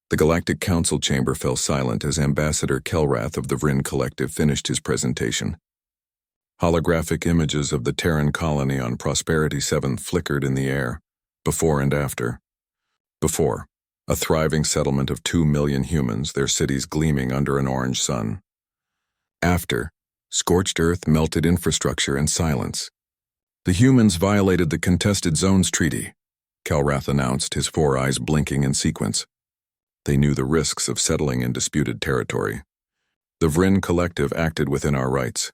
The Galactic Council chamber fell silent as Ambassador Kelrath of the Vryn Collective finished his presentation. Holographic images of the Terran colony on Prosperity 7 flickered in the air, before and after. Before, a thriving settlement of 2 million humans, their cities gleaming under an orange sun. After, scorched earth, melted infrastructure, and silence. The humans violated the Contested Zones Treaty, Kelrath announced, his 4 eyes blinking in sequence. They knew the risks of settling in disputed territory. The Vryn Collective acted within our rights.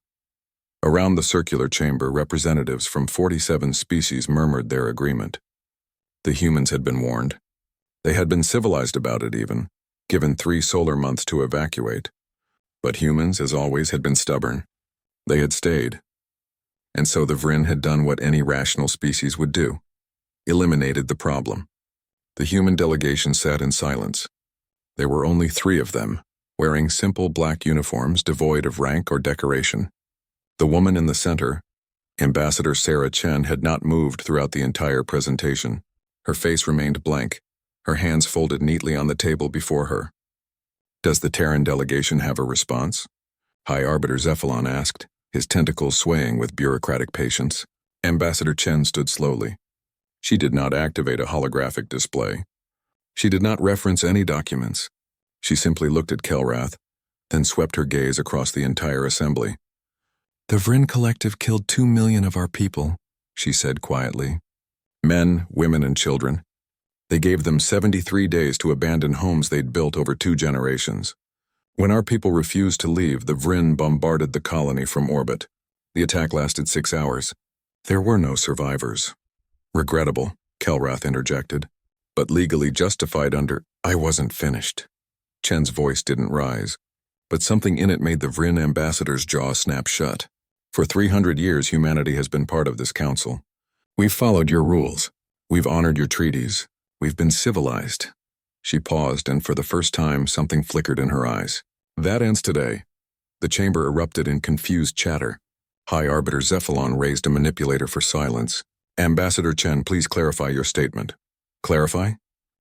Around the circular chamber, representatives from 47 species murmured their agreement. The humans had been warned. They had been civilized about it even, given 3 solar months to evacuate. But humans, as always, had been stubborn. They had stayed. And so the Vryn had done what any rational species would do. Eliminated the problem. The human delegation sat in silence. There were only 3 of them, wearing simple black uniforms devoid of rank or decoration. The woman in the center, Ambassador Sarah Chen, had not moved throughout the entire presentation. Her face remained blank, her hands folded neatly on the table before her. "Does the Terran delegation have a response?" High Arbiter Cephalon asked, his tentacles swaying with bureaucratic patience. Ambassador Chen stood slowly. She did not activate a holographic display. She did not reference any documents. She simply looked at Kelrath, then swept her gaze across the entire assembly. "The Vryn Collective killed 2 million of our people," she said quietly. Men, women, and children. They gave them 73 days to abandon homes they'd built over 2 generations. When our people refused to leave, the Vryn bombarded the colony from orbit. The attack lasted 6 hours. There were no survivors. "Regrettable," Kelrath interjected, "but legally justified under—" "I wasn't finished." Chen's voice didn't rise, but something in it made the Vryn ambassador's jaw snap shut. "For 300 years, humanity has been part of this council. We've followed your rules. We've honored your treaties. We've been civilized." She paused, and for the first time, something flickered in her eyes. "That ends today." The chamber erupted in confused chatter. High Arbiter Cephalon raised a manipulator for silence. "Ambassador Chen, please clarify your statement." "Clarify?"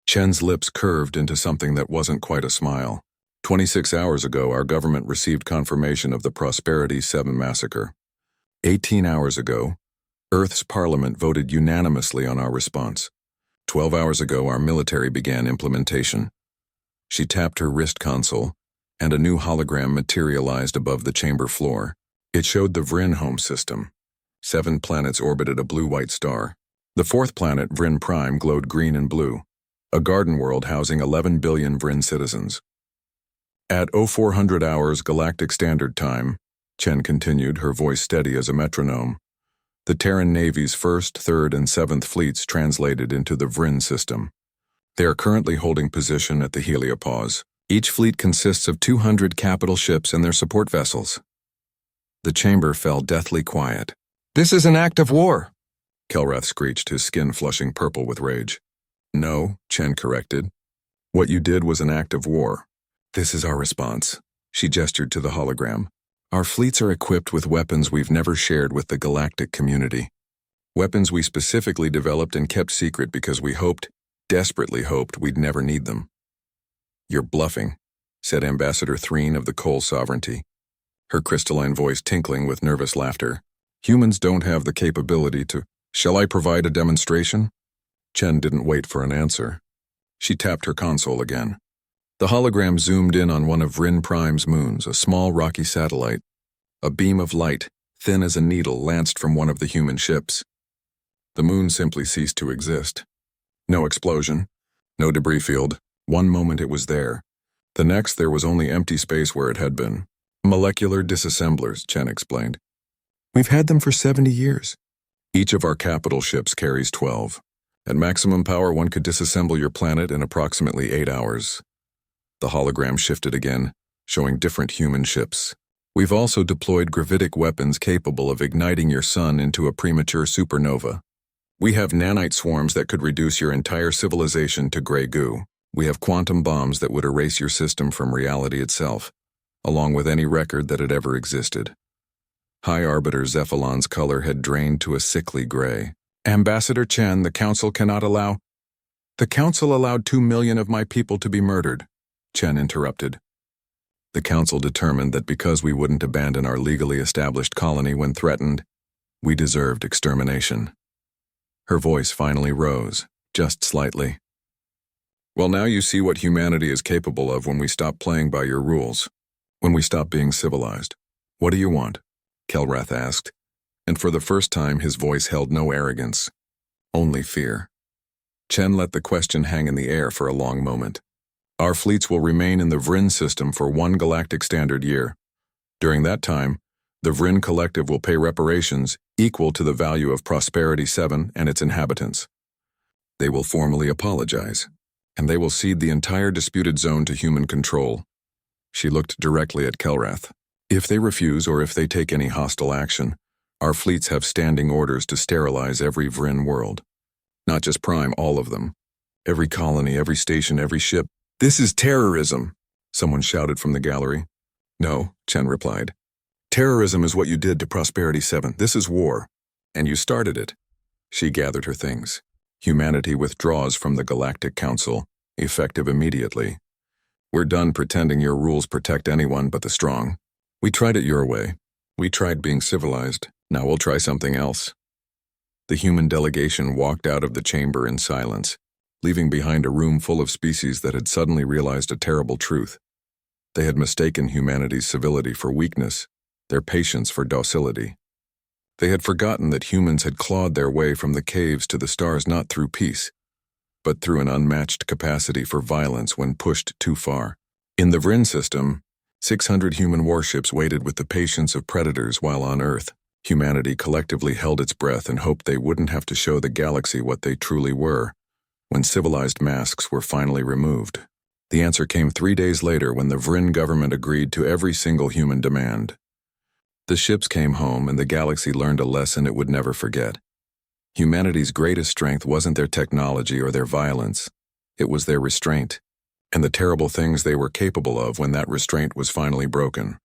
Chen's lips curved into something that wasn't quite a smile. 26 hours ago, our government received confirmation of the Prosperity 7 massacre. 18 hours ago, Earth's parliament voted unanimously on our response. 12 hours ago, our military began implementation. She tapped her wrist console, and a new hologram materialized above the chamber floor. It showed the Vryn home system. 7 planets orbited a blue-white star. The 4th planet, Vryn Prime, glowed green and blue, a garden world housing 11 billion Vryn citizens. "At 0400 hours Galactic Standard Time," Chen continued, her voice steady as a metronome, "the Terran Navy's 1st, 3rd, and 7th fleets translated into the Vryn system. They are currently holding position at the heliopause. Each fleet consists of 200 capital ships and their support vessels." The chamber fell deathly quiet. "This is an act of war," Kelrath screeched, his skin flushing purple with rage. "No," Chen corrected. "What you did was an act of war. This is our response." She gestured to the hologram. "Our fleets are equipped with weapons we've never shared with the galactic community. Weapons we specifically developed and kept secret because we hoped, desperately hoped, we'd never need them." "You're bluffing," said Ambassador Threen of the Coal Sovereignty, her crystalline voice tinkling with nervous laughter. "Humans don't have the capability to— Shall I provide a demonstration?" Chen didn't wait for an answer. She tapped her console again. The hologram zoomed in on one of Vryn Prime's moons, a small rocky satellite. A beam of light, thin as a needle, lanced from one of the human ships. The moon simply ceased to exist. No explosion, no debris field. One moment it was there. The next there was only empty space where it had been. "Molecular disassemblers," Chen explained. "We've had them for 70 years. Each of our capital ships carries 12. At maximum power, one could disassemble your planet in approximately 8 hours. The hologram shifted again, showing different human ships. "We've also deployed gravitic weapons capable of igniting your sun into a premature supernova. We have nanite swarms that could reduce your entire civilization to gray goo. We have quantum bombs that would erase your system from reality itself, along with any record that it ever existed." High Arbiter Cephalon's color had drained to a sickly gray. "Ambassador Chen, the Council cannot allow—" The council allowed 2 million of my people to be murdered, Chen interrupted. The council determined that because we wouldn't abandon our legally established colony when threatened, we deserved extermination. Her voice finally rose, just slightly. Well, now you see what humanity is capable of when we stop playing by your rules, when we stop being civilized. What do you want? Kelrath asked, and for the first time his voice held no arrogance, only fear. Chen let the question hang in the air for a long moment. Our fleets will remain in the Vrin system for 1 galactic standard year. During that time, the Vrin Collective will pay reparations equal to the value of Prosperity 7 and its inhabitants. They will formally apologize, and they will cede the entire disputed zone to human control. She looked directly at Kelrath. If they refuse or if they take any hostile action, our fleets have standing orders to sterilize every Vrin world. Not just Prime, all of them. Every colony, every station, every ship. This is terrorism, someone shouted from the gallery. No, Chen replied. Terrorism is what you did to Prosperity 7. This is war. And you started it. She gathered her things. Humanity withdraws from the Galactic Council, effective immediately. We're done pretending your rules protect anyone but the strong. We tried it your way. We tried being civilized. Now we'll try something else. The human delegation walked out of the chamber in silence, leaving behind a room full of species that had suddenly realized a terrible truth. They had mistaken humanity's civility for weakness, their patience for docility. They had forgotten that humans had clawed their way from the caves to the stars not through peace, but through an unmatched capacity for violence when pushed too far. In the Vrin system, 600 human warships waited with the patience of predators while on Earth. Humanity collectively held its breath and hoped they wouldn't have to show the galaxy what they truly were when civilized masks were finally removed. The answer came 3 days later when the Vrin government agreed to every single human demand. The ships came home and the galaxy learned a lesson it would never forget. Humanity's greatest strength wasn't their technology or their violence. It was their restraint, and the terrible things they were capable of when that restraint was finally broken.